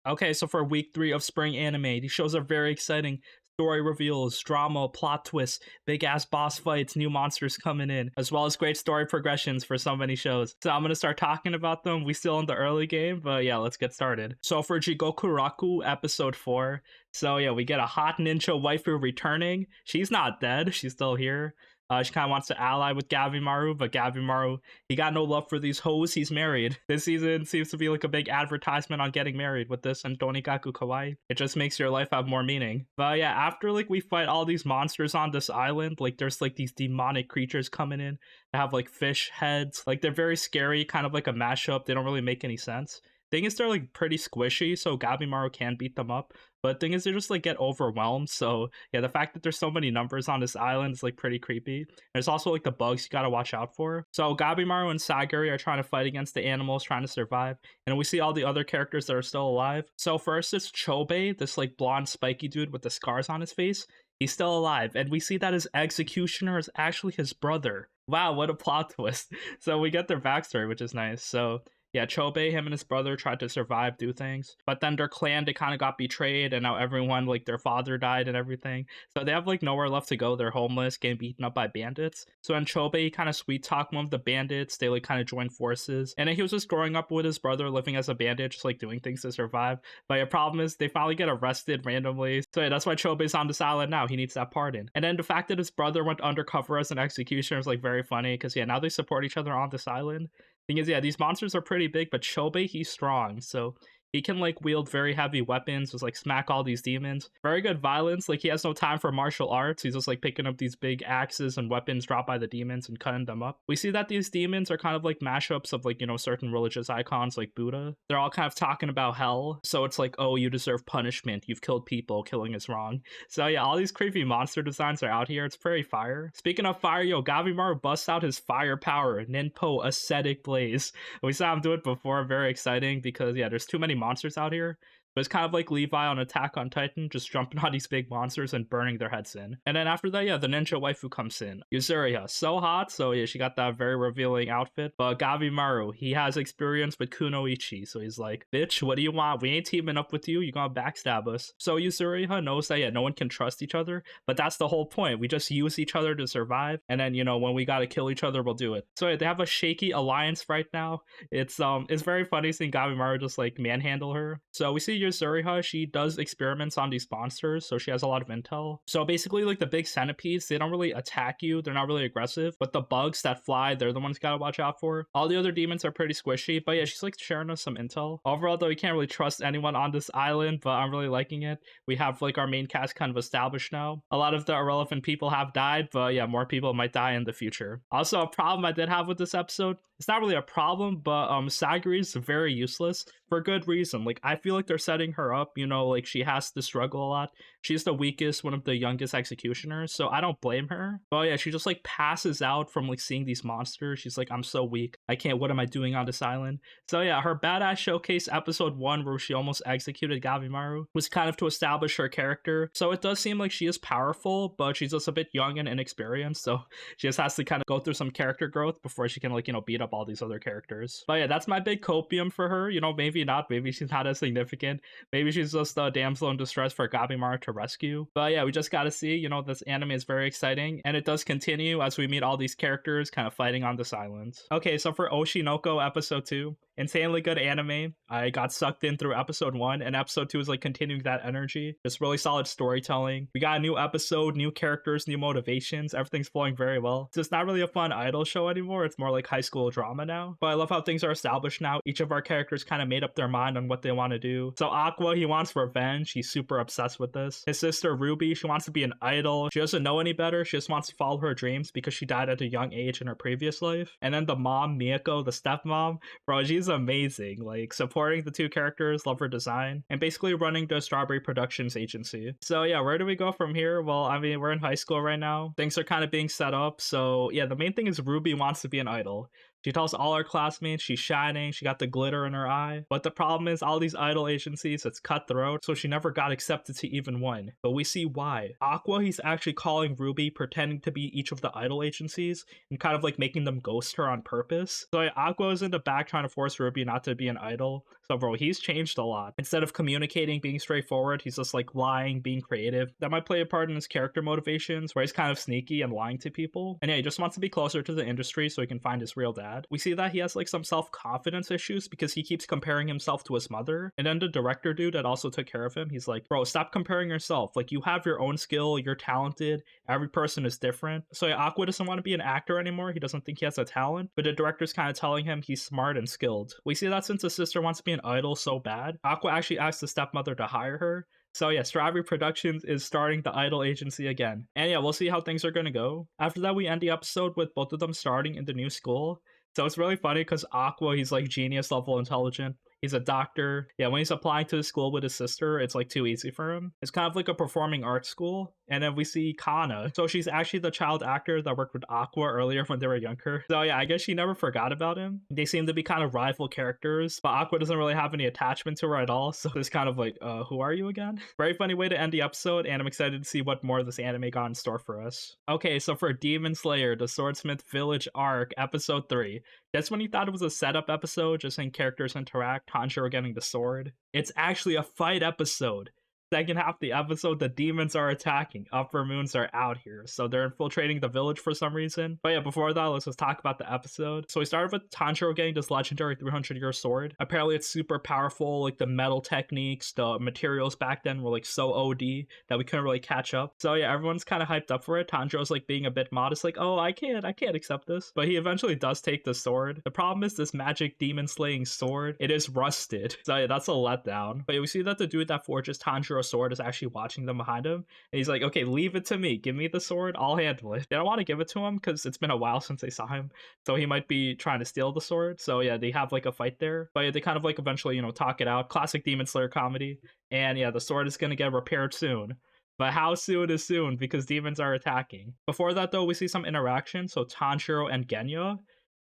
Okay, so for week 3 of spring anime, these shows are very exciting. Story reveals, drama, plot twists, big ass boss fights, new monsters coming in, as well as great story progressions for so many shows. So I'm gonna start talking about them. We still in the early game, but yeah, let's get started. So for Jigokuraku episode 4, so yeah, we get a hot ninja waifu returning. She's not dead, she's still here. She kind of wants to ally with Gabimaru, but Gabimaru, he got no love for these hoes. He's married. This season seems to be like a big advertisement on getting married with this and Donikaku Kawaii. It just makes your life have more meaning. But yeah, after like we fight all these monsters on this island, like there's like these demonic creatures coming in. They have like fish heads. Like they're very scary, kind of like a mashup. They don't really make any sense. Thing is, they're like pretty squishy, so Gabimaru can beat them up. But thing is, they just like get overwhelmed. So yeah, the fact that there's so many numbers on this island is like pretty creepy. There's also like the bugs you gotta watch out for. So Gabimaru and Saga are trying to fight against the animals, trying to survive. And we see all the other characters that are still alive. So first it's Chobe, this like blonde spiky dude with the scars on his face. He's still alive, and we see that his executioner is actually his brother. Wow, what a plot twist. So we get their backstory, which is nice. So yeah, Chobe, him and his brother tried to survive, do things, but then their clan, they kind of got betrayed, and now everyone, like their father died and everything. So they have like nowhere left to go. They're homeless, getting beaten up by bandits. So then Chobe kind of sweet talked one of the bandits. They like kind of joined forces, and then he was just growing up with his brother, living as a bandit, just like doing things to survive. But the problem is they finally get arrested randomly. So yeah, that's why Chobe's on this island now. He needs that pardon. And then the fact that his brother went undercover as an executioner is like very funny because yeah, now they support each other on this island. Thing is, yeah, these monsters are pretty big, but Chobe, he's strong, so he can like wield very heavy weapons, just like smack all these demons. Very good violence, like he has no time for martial arts. He's just like picking up these big axes and weapons dropped by the demons and cutting them up. We see that these demons are kind of like mashups of like, you know, certain religious icons like Buddha. They're all kind of talking about hell. So it's like, oh, you deserve punishment. You've killed people. Killing is wrong. So yeah, all these creepy monster designs are out here. It's pretty fire. Speaking of fire, yo, Gabimaru busts out his fire power, Ninpo Ascetic Blaze. We saw him do it before. Very exciting because yeah, there's too many monsters out here. But it's kind of like Levi on Attack on Titan, just jumping on these big monsters and burning their heads in. And then after that, yeah, the ninja waifu comes in. Yuzuriha, so hot. So yeah, she got that very revealing outfit. But Gabimaru, he has experience with Kunoichi. So he's like, bitch, what do you want? We ain't teaming up with you. You're gonna backstab us. So Yuzuriha knows that, yeah, no one can trust each other. But that's the whole point. We just use each other to survive. And then, you know, when we gotta kill each other, we'll do it. So yeah, they have a shaky alliance right now. It's very funny seeing Gabimaru just like manhandle her. So we see Yuzuriha, she does experiments on these monsters, so she has a lot of intel. So basically, like the big centipedes, they don't really attack you, they're not really aggressive, but the bugs that fly, they're the ones you gotta watch out for. All the other demons are pretty squishy, but yeah, she's like sharing us some intel. Overall, though, you can't really trust anyone on this island, but I'm really liking it. We have like our main cast kind of established now. A lot of the irrelevant people have died, but yeah, more people might die in the future. Also, a problem I did have with this episode, it's not really a problem, but Sagiri is very useless for good reason. Like, I feel like they're setting her up, you know, like she has to struggle a lot. She's the weakest, one of the youngest executioners, so I don't blame her. But yeah, she just like passes out from like seeing these monsters. She's like, I'm so weak. I can't, what am I doing on this island? So yeah, her badass showcase episode 1 where she almost executed Gabimaru was kind of to establish her character. So it does seem like she is powerful, but she's just a bit young and inexperienced. So she just has to kind of go through some character growth before she can like, you know, beat up all these other characters. But yeah, that's my big copium for her. You know, maybe not. Maybe she's not as significant. Maybe she's just a damsel in distress for Gabimaru to rescue. But yeah, we just gotta see. You know, this anime is very exciting, and it does continue as we meet all these characters kind of fighting on this island. Okay, so for Oshinoko episode 2, insanely good anime. I got sucked in through episode 1, and episode 2 is like continuing that energy. Just really solid storytelling. We got a new episode, new characters, new motivations. Everything's flowing very well. It's just not really a fun idol show anymore. It's more like high school drama now. But I love how things are established now. Each of our characters kind of made up their mind on what they want to do. So Aqua, he wants revenge. He's super obsessed with this. His sister Ruby, she wants to be an idol. She doesn't know any better. She just wants to follow her dreams because she died at a young age in her previous life. And then the mom, Miyako, the stepmom, bro, she's amazing. Like supporting the two characters, love her design, and basically running the Strawberry Productions agency. So yeah, where do we go from here? Well, I mean, we're in high school right now. Things are kind of being set up. So yeah, the main thing is Ruby wants to be an idol. She tells all her classmates she's shining, she got the glitter in her eye. But the problem is all these idol agencies, it's cutthroat, so she never got accepted to even one. But we see why. Aqua, he's actually calling Ruby, pretending to be each of the idol agencies, and kind of like making them ghost her on purpose. So like, Aqua is in the back trying to force Ruby not to be an idol. So bro, he's changed a lot. Instead of communicating, being straightforward, he's just like lying, being creative. That might play a part in his character motivations, where he's kind of sneaky and lying to people. And yeah, he just wants to be closer to the industry so he can find his real dad. We see that he has like some self-confidence issues because he keeps comparing himself to his mother. And then the director dude that also took care of him, he's like, bro, stop comparing yourself. Like, you have your own skill, you're talented, every person is different. So yeah, Aqua doesn't want to be an actor anymore. He doesn't think he has a talent, but the director's kind of telling him he's smart and skilled. We see that since his sister wants to be an idol so bad, Aqua actually asked the stepmother to hire her. So yeah, Strawberry Productions is starting the idol agency again. And yeah, we'll see how things are gonna go. After that, we end the episode with both of them starting in the new school. So it's really funny because Aqua, he's like genius level intelligent. He's a doctor. Yeah, when he's applying to the school with his sister, it's like too easy for him. It's kind of like a performing arts school. And then we see Kana. So she's actually the child actor that worked with Aqua earlier when they were younger. So yeah, I guess she never forgot about him. They seem to be kind of rival characters, but Aqua doesn't really have any attachment to her at all. So it's kind of like, who are you again? Very funny way to end the episode, and I'm excited to see what more of this anime got in store for us. Okay, so for Demon Slayer, the Swordsmith Village arc, episode 3. That's when you thought it was a setup episode, just seeing characters interact, Tanjiro getting the sword. It's actually a fight episode. Second half of the episode, the demons are attacking. Upper moons are out here, so they're infiltrating the village for some reason. But yeah, before that, let's just talk about the episode. So we started with Tanjiro getting this legendary 300-year sword. Apparently it's super powerful, like the metal techniques, the materials back then were like so OD that we couldn't really catch up. So yeah, everyone's kind of hyped up for it. Tanjiro's like being a bit modest, like, oh, I can't accept this. But he eventually does take the sword. The problem is this magic demon slaying sword, it is rusted. So yeah, that's a letdown. But yeah, we see that the dude that forges Tanjiro sword is actually watching them behind him, and he's like, okay, leave it to me, give me the sword, I'll handle it. They don't want to give it to him because it's been a while since they saw him, so he might be trying to steal the sword. So yeah, they have like a fight there, but yeah, they kind of like eventually, you know, talk it out. Classic Demon Slayer comedy. And yeah, the sword is gonna get repaired soon. But how soon is soon, because demons are attacking. Before that though, we see some interaction. So Tanjiro and Genya.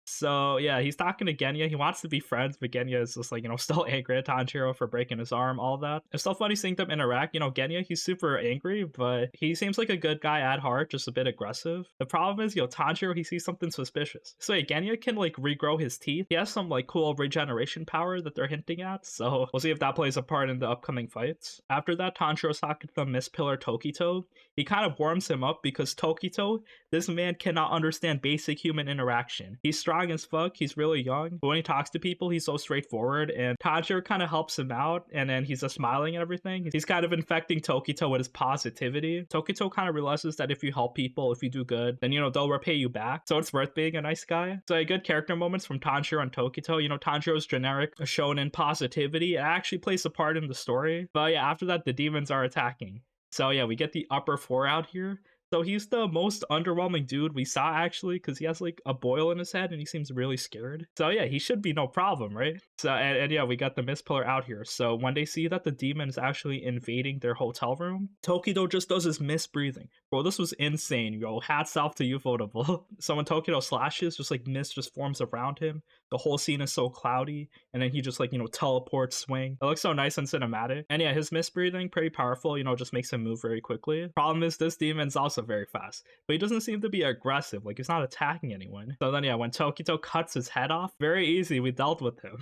So yeah, he's talking to Genya. He wants to be friends, but Genya is just like, you know, still angry at Tanjiro for breaking his arm, all that. It's still funny seeing them interact. You know, Genya, he's super angry, but he seems like a good guy at heart, just a bit aggressive. The problem is, you know, Tanjiro, he sees something suspicious. So yeah, Genya can like regrow his teeth. He has some like cool regeneration power that they're hinting at. So we'll see if that plays a part in the upcoming fights. After that, Tanjiro's talking to the Miss Pillar Tokito. He kind of warms him up because Tokito, this man cannot understand basic human interaction. He's strong as fuck, he's really young, but when he talks to people, he's so straightforward, and Tanjiro kind of helps him out, and then he's just smiling and everything. He's kind of infecting Tokito with his positivity. Tokito kind of realizes that if you help people, if you do good, then, you know, they'll repay you back, so it's worth being a nice guy. So good character moments from Tanjiro and Tokito. You know, Tanjiro's generic shonen positivity, it actually plays a part in the story. But yeah, after that, the demons are attacking. So yeah, we get the upper 4 out here. So he's the most underwhelming dude we saw, actually, because he has like a boil in his head and he seems really scared. So yeah, he should be no problem, right? So and yeah, we got the Mist Pillar out here. So when they see that the demon is actually invading their hotel room, Tokito just does his mist breathing. Bro, this was insane, yo. Hats off to Ufotable. So when Tokito slashes, just like mist just forms around him. The whole scene is so cloudy, and then he just like, you know, teleports, swing. It looks so nice and cinematic. And yeah, his mist breathing, pretty powerful, you know, just makes him move very quickly. Problem is, this demon's also very fast, but he doesn't seem to be aggressive, like he's not attacking anyone. So then yeah, when Tokito cuts his head off, very easy, we dealt with him.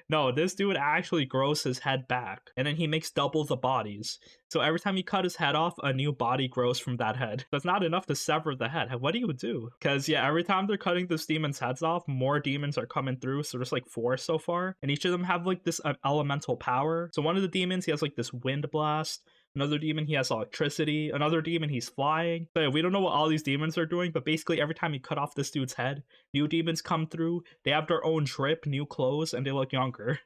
No, this dude actually grows his head back, and then he makes double the bodies. So every time you cut his head off, a new body grows from that head. That's not enough to sever the head. What do you do? Because yeah, every time they're cutting this demon's heads off, more demons are coming through. So there's like 4 so far, and each of them have like this elemental power. So one of the demons, he has like this wind blast. Another demon, he has electricity. Another demon, he's flying. So yeah, we don't know what all these demons are doing, but basically every time you cut off this dude's head, new demons come through. They have their own drip, new clothes, and they look younger.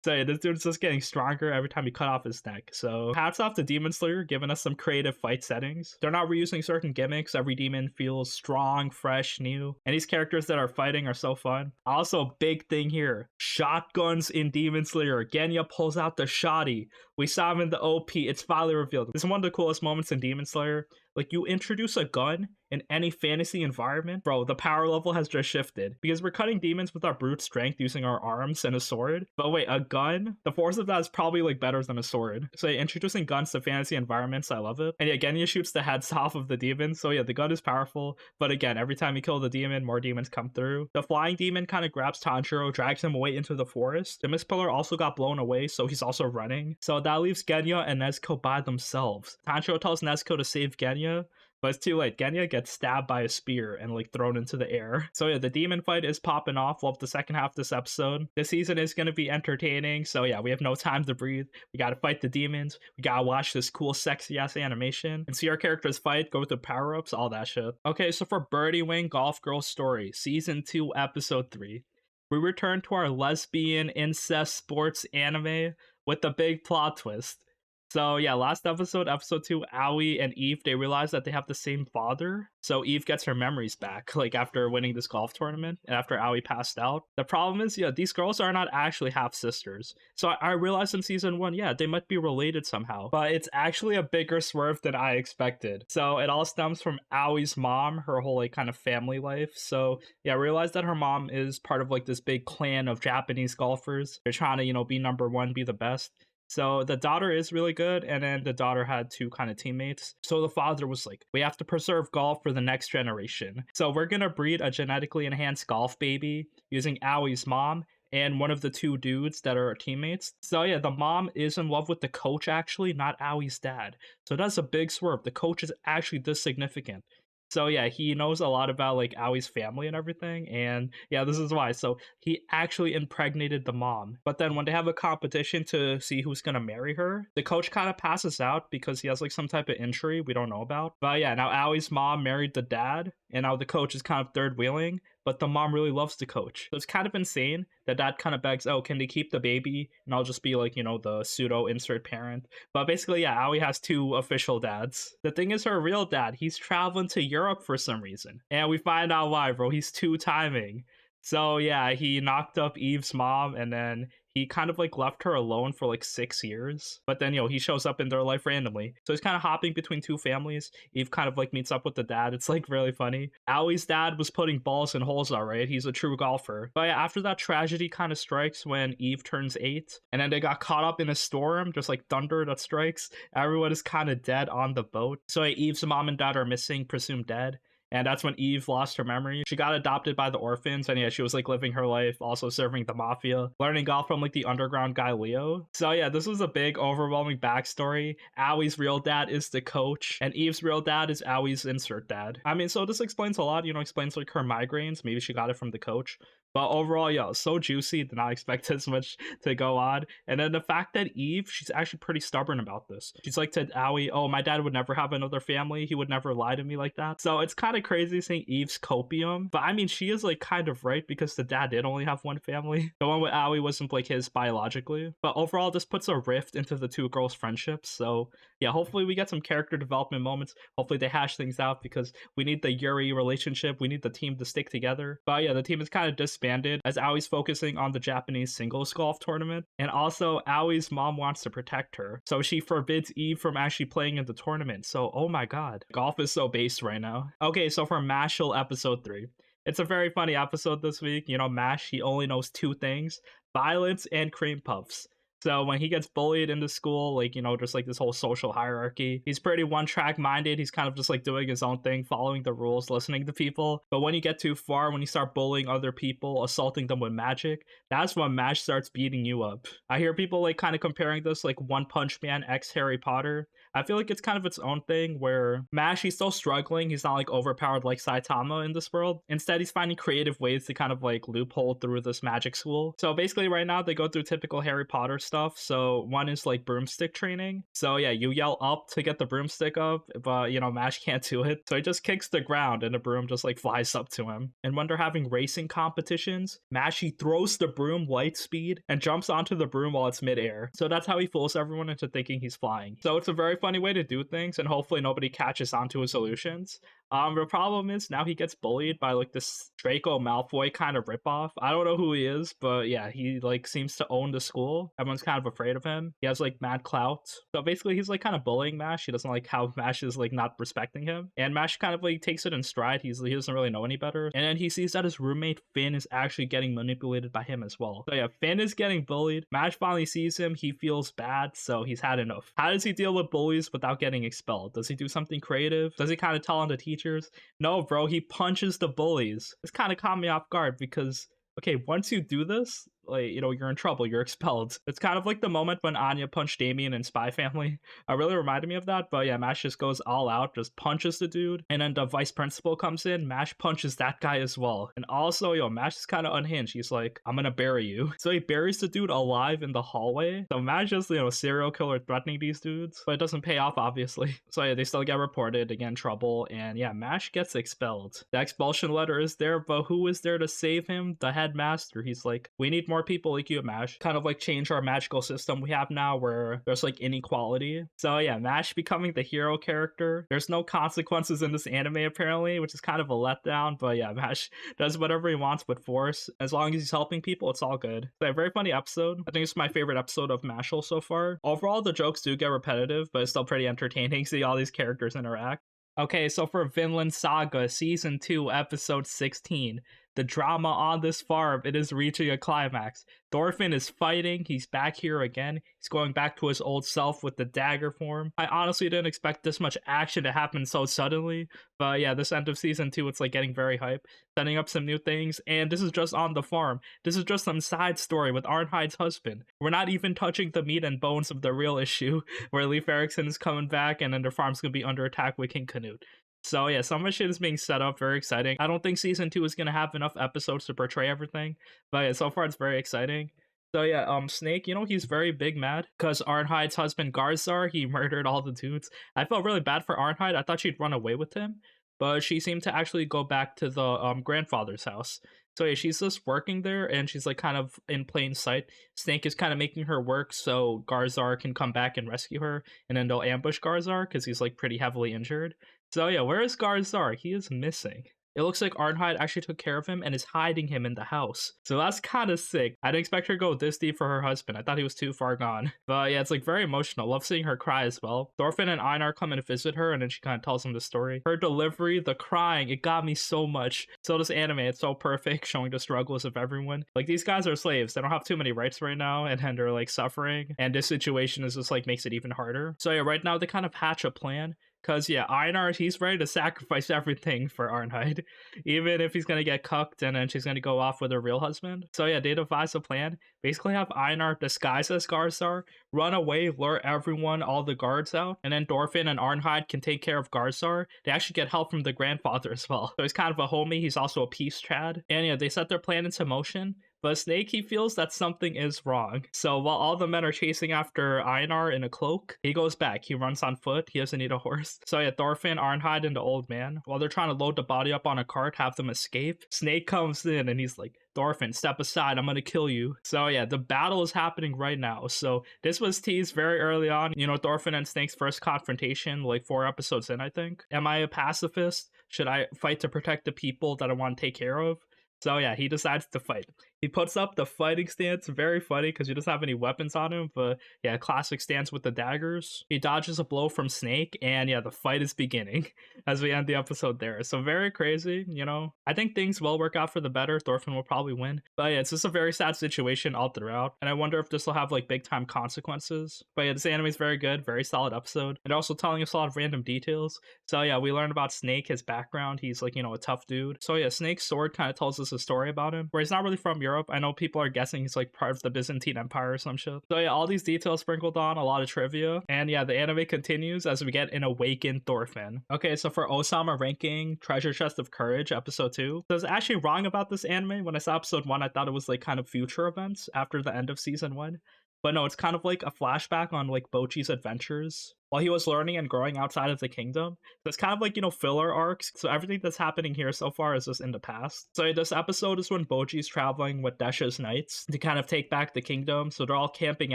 So yeah, this dude's just getting stronger every time you cut off his neck. So hats off to Demon Slayer, giving us some creative fight settings. They're not reusing certain gimmicks. Every demon feels strong, fresh, new. And these characters that are fighting are so fun. Also, big thing here, shotguns in Demon Slayer. Genya pulls out the shotty. We saw him in the OP. It's finally revealed. This is one of the coolest moments in Demon Slayer. Like, you introduce a gun in any fantasy environment, bro, the power level has just shifted. Because we're cutting demons with our brute strength using our arms and a sword. But wait, a gun? The force of that is probably like better than a sword. So yeah, introducing guns to fantasy environments, I love it. And yeah, Genya shoots the heads off of the demons. So yeah, the gun is powerful. But again, every time you kill the demon, more demons come through. The flying demon kind of grabs Tanjiro, drags him away into the forest. The Mist Pillar also got blown away, so he's also running. So that leaves Genya and Nezuko by themselves. Tanjiro tells Nezuko to save Genya, but it's too late. Genya gets stabbed by a spear and like thrown into the air. So yeah, the demon fight is popping off. Love the second half of this episode. This season is going to be entertaining. So yeah, we have no time to breathe. We got to fight the demons. We got to watch this cool, sexy ass animation and see our characters fight, go through power-ups, all that shit. Okay, so for Birdie Wing Golf Girl Story, Season 2, Episode 3, we return to our lesbian incest sports anime with the big plot twist. So yeah, last episode, episode 2, Aoi and Eve, they realize that they have the same father. So Eve gets her memories back, like after winning this golf tournament and after Aoi passed out. The problem is, yeah, these girls are not actually half sisters. So I realized in season 1, yeah, they might be related somehow, but it's actually a bigger swerve than I expected. So it all stems from Aoi's mom, her whole like kind of family life. So yeah, I realized that her mom is part of like this big clan of Japanese golfers. They're trying to, you know, be number one, be the best. So the daughter is really good, and then the daughter had 2 kind of teammates. So the father was like, we have to preserve golf for the next generation. So we're going to breed a genetically enhanced golf baby using Aoi's mom and one of the 2 dudes that are teammates. So yeah, the mom is in love with the coach actually, not Aoi's dad. So that's a big swerve. The coach is actually this significant. So yeah, he knows a lot about like Aoi's family and everything, and yeah, this is why. So he actually impregnated the mom. But then when they have a competition to see who's gonna marry her, the coach kind of passes out because he has like some type of injury we don't know about. But yeah, now Aoi's mom married the dad, and now the coach is kind of third wheeling, but the mom really loves the coach. So it's kind of insane that kind of begs, oh, can they keep the baby? And I'll just be like, you know, the pseudo insert parent. But basically, yeah, Aoi has 2 official dads. The thing is, her real dad, he's traveling to Europe for some reason. And we find out why, bro. He's 2-timing. So yeah, he knocked up Eve's mom, and then he kind of like left her alone for like 6 years. But then, you know, he shows up in their life randomly. So he's kind of hopping between 2 families. Eve kind of like meets up with the dad. It's like really funny. Aoi's dad was putting balls in holes, all right. He's a true golfer. But yeah, after that, tragedy kind of strikes when Eve turns 8. And then they got caught up in a storm, just like thunder that strikes. Everyone is kind of dead on the boat. So yeah, Eve's mom and dad are missing, presumed dead. And that's when Eve lost her memory. She got adopted by the orphans, and yeah, she was like living her life, also serving the mafia, learning golf from like the underground guy Leo. So yeah, this was a big, overwhelming backstory. Aoi's real dad is the coach, and Eve's real dad is Aoi's insert dad. I mean, so this explains a lot, you know, explains like her migraines. Maybe she got it from the coach. But overall, yeah, so juicy. Did not expect as much to go on. And then the fact that Eve, she's actually pretty stubborn about this. She's like to Aoi, oh, my dad would never have another family. He would never lie to me like that. So it's kind of crazy seeing Eve's copium. But I mean, she is like kind of right because the dad did only have 1 family. The one with Aoi wasn't like his biologically. But overall, this puts a rift into the 2 girls' friendships. So yeah, hopefully we get some character development moments. Hopefully they hash things out because we need the Yuri relationship. We need the team to stick together. But yeah, the team is kind of disbanded as Aoi's focusing on the Japanese singles golf tournament. And also Aoi's mom wants to protect her. So she forbids Eve from actually playing in the tournament. So, oh my god. Golf is so based right now. Okay, so for Mashle episode 3. It's a very funny episode this week. You know, Mash, he only knows 2 things. Violence and cream puffs. So when he gets bullied into school, like, you know, just like this whole social hierarchy, he's pretty one-track minded. He's kind of just like doing his own thing, following the rules, listening to people. But when you get too far, when you start bullying other people, assaulting them with magic, that's when Mash starts beating you up. I hear people like kind of comparing this like One Punch Man x Harry Potter. I feel like it's kind of its own thing where Mash, he's still struggling. He's not like overpowered like Saitama in this world. Instead, he's finding creative ways to kind of like loophole through this magic school. So basically right now they go through typical Harry Potter stuff. So one is like broomstick training. So yeah, you yell up to get the broomstick up, but you know, Mash can't do it. So he just kicks the ground and the broom just like flies up to him. And when they're having racing competitions, Mash, he throws the broom light speed and jumps onto the broom while it's midair. So that's how he fools everyone into thinking he's flying. So it's a very funny way to do things, and hopefully nobody catches on to his solutions. The problem is now he gets bullied by like this Draco Malfoy kind of ripoff. I don't know who he is, but yeah, he like seems to own the school. Everyone's kind of afraid of him. He has like mad clout. So basically he's like kind of bullying Mash. He doesn't like how Mash is like not respecting him. And Mash kind of like takes it in stride. He doesn't really know any better. And then he sees that his roommate Finn is actually getting manipulated by him as well. So yeah, Finn is getting bullied. Mash finally sees him. He feels bad, so he's had enough. How does he deal with bullies without getting expelled? Does he do something creative? Does he kind of tell on the teachers? No, bro, he punches the bullies. It's kind of caught me off guard because, okay, once you do this, like, you know, you're in trouble, you're expelled. It's kind of like the moment when Anya punched Damien in Spy Family. It really reminded me of that, but yeah, Mash just goes all out, just punches the dude, and then the vice principal comes in, Mash punches that guy as well. And also, yo, Mash is kind of unhinged. He's like, I'm gonna bury you. So he buries the dude alive in the hallway. So Mash is, you know, serial killer threatening these dudes, but it doesn't pay off, obviously. So yeah, they still get reported, again, trouble, and yeah, Mash gets expelled. The expulsion letter is there, but who is there to save him? The headmaster. He's like, we need more people like you at Mash, kind of like change our magical system we have now where there's like inequality. So yeah, Mash becoming the hero character. There's no consequences in this anime apparently, which is kind of a letdown, but yeah, Mash does whatever he wants with force. As long as he's helping people, it's all good. So, a very funny episode. I think it's my favorite episode of Mashle so far. Overall, the jokes do get repetitive, but it's still pretty entertaining. See all these characters interact. Okay, so for Vinland Saga Season 2, Episode 16, the drama on this farm, it is reaching a climax. Thorfinn is fighting, he's back here again, he's going back to his old self with the dagger form. I honestly didn't expect this much action to happen so suddenly, but yeah, this end of Season 2, it's like getting very hype, setting up some new things, and this is just on the farm. This is just some side story with Arnhide's husband. We're not even touching the meat and bones of the real issue, where Leif Erikson is coming back and then their farm's gonna be under attack with King Canute. So yeah, so much shit is being set up, very exciting. I don't think Season 2 is gonna have enough episodes to portray everything, but yeah, so far it's very exciting. So yeah, Snake, you know, he's very big mad because Arnhide's husband Garzar, he murdered all the dudes. I felt really bad for Arnhide. I thought she'd run away with him, but she seemed to actually go back to the grandfather's house. So yeah, she's just working there and she's like kind of in plain sight. Snake is kind of making her work so Garzar can come back and rescue her, and then they'll ambush Garzar because he's like pretty heavily injured. So yeah, where is Garzar? He is missing. It looks like Arnhide actually took care of him and is hiding him in the house. So that's kind of sick. I didn't expect her to go this deep for her husband. I thought he was too far gone. But yeah, it's like very emotional. Love seeing her cry as well. Thorfinn and Einar come and visit her and then she kind of tells them the story. Her delivery, the crying, it got me so much. So this anime, it's so perfect, showing the struggles of everyone. Like these guys are slaves. They don't have too many rights right now and then they're like suffering. And this situation is just like makes it even harder. So yeah, right now they kind of hatch a plan. Because, yeah, Einar, he's ready to sacrifice everything for Arnhide. Even if he's going to get cucked and then she's going to go off with her real husband. So, yeah, they devise a plan. Basically have Einar disguise as Garzar, run away, lure everyone, all the guards out. And then Thorfinn and Arnhide can take care of Garzar. They actually get help from the grandfather as well. So he's kind of a homie. He's also a peace trad. And, yeah, they set their plan into motion. But Snake, he feels that something is wrong. So while all the men are chasing after Einar in a cloak, he goes back. He runs on foot. He doesn't need a horse. So yeah, Thorfinn, Arnhide, and the old man, while they're trying to load the body up on a cart, have them escape, Snake comes in and he's like, Thorfinn, step aside, I'm gonna kill you. So yeah, the battle is happening right now. So this was teased very early on. You know, Thorfinn and Snake's first confrontation, like 4 episodes in, I think. Am I a pacifist? Should I fight to protect the people that I want to take care of? So yeah, he decides to fight. He puts up the fighting stance, very funny because he doesn't have any weapons on him, but yeah, classic stance with the daggers. He dodges a blow from Snake, and yeah, the fight is beginning as we end the episode there. So very crazy, you know. I think things will work out for the better. Thorfinn will probably win. But yeah, it's just a very sad situation all throughout, and I wonder if this will have like big time consequences. But yeah, this anime is very good, very solid episode, and also telling us a lot of random details. So yeah, we learned about Snake, his background. He's like, you know, a tough dude. So yeah, Snake's sword kind of tells us a story about him, where he's not really from Europe. I know people are guessing he's like part of the Byzantine Empire or some shit. So yeah, all these details sprinkled on, a lot of trivia. And yeah, the anime continues as we get an awakened Thorfinn. Okay, so for Ousama ranking Treasure Chest of Courage, episode 2. So I was actually wrong about this anime. When I saw episode 1, I thought it was like kind of future events after the end of season 1. But no, it's kind of like a flashback on like Bochi's adventures while he was learning and growing outside of the kingdom. So it's kind of like, filler arcs. So everything that's happening here so far is just in the past. So this episode is when Boji's traveling with Desha's knights to kind of take back the kingdom. So they're all camping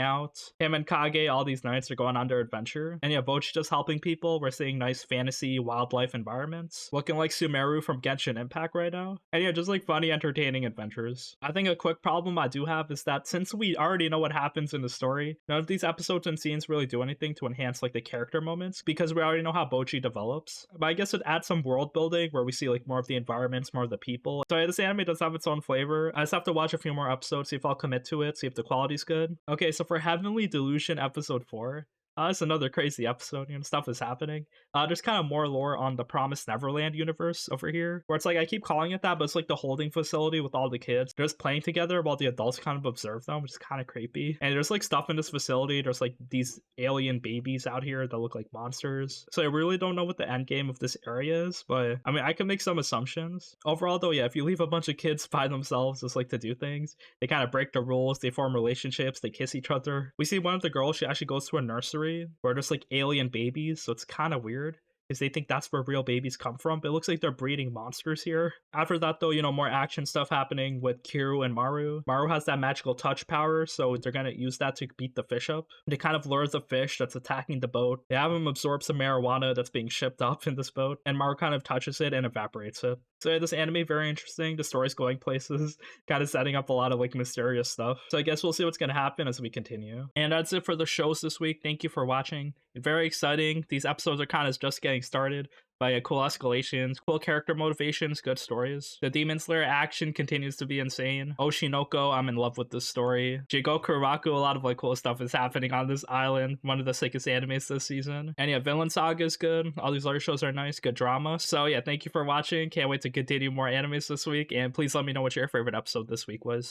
out. Him and Kage, all these knights are going on their adventure. And yeah, Boji just helping people. We're seeing nice fantasy wildlife environments. Looking like Sumeru from Genshin Impact right now. And yeah, just like funny, entertaining adventures. I think a quick problem I do have is that since we already know what happens in the story, none of these episodes and scenes really do anything to enhance like the character moments because we already know how Boji develops. But I guess it adds some world building where we see like more of the environments, more of the people. So yeah, this anime does have its own flavor. I just have to watch a few more episodes, see if I'll commit to it, see if the quality's good. Okay, so for Heavenly Delusion episode 4, it's another crazy episode. Stuff is happening. There's kind of more lore on the Promised Neverland universe over here, where it's like I keep calling it that, but it's like the holding facility with all the kids. They're just playing together while the adults kind of observe them, which is kind of creepy. And there's like stuff in this facility. There's like these alien babies out here that look like monsters. So I really don't know what the end game of this area is, but I mean, I can make some assumptions. Overall, though, yeah, if you leave a bunch of kids by themselves just like to do things, they kind of break the rules. They form relationships. They kiss each other. We see one of the girls. She actually goes to a nursery where there's like alien babies, so it's kind of weird because they think that's where real babies come from, but it looks like they're breeding monsters here. After that though, more action stuff happening with Kiru and Maru. Maru has that magical touch power, so they're gonna use that to beat the fish up. They kind of lure the fish that's attacking the boat. They have him absorb some marijuana that's being shipped up in this boat, and Maru kind of touches it and evaporates it. So yeah, this anime, very interesting. The story's going places, kind of setting up a lot of like mysterious stuff. So I guess we'll see what's gonna happen as we continue. And that's it for the shows this week. Thank you for watching. Very exciting. These episodes are kind of just getting started. By cool escalations, cool character motivations, good stories. The Demon Slayer action continues to be insane. Oshinoko, I'm in love with this story. Jigokuraku, a lot of like cool stuff is happening on this island. One of the sickest animes this season. And yeah, Vinland Saga is good. All these other shows are nice, good drama. So yeah, thank you for watching. Can't wait to continue more animes this week. And please let me know what your favorite episode this week was.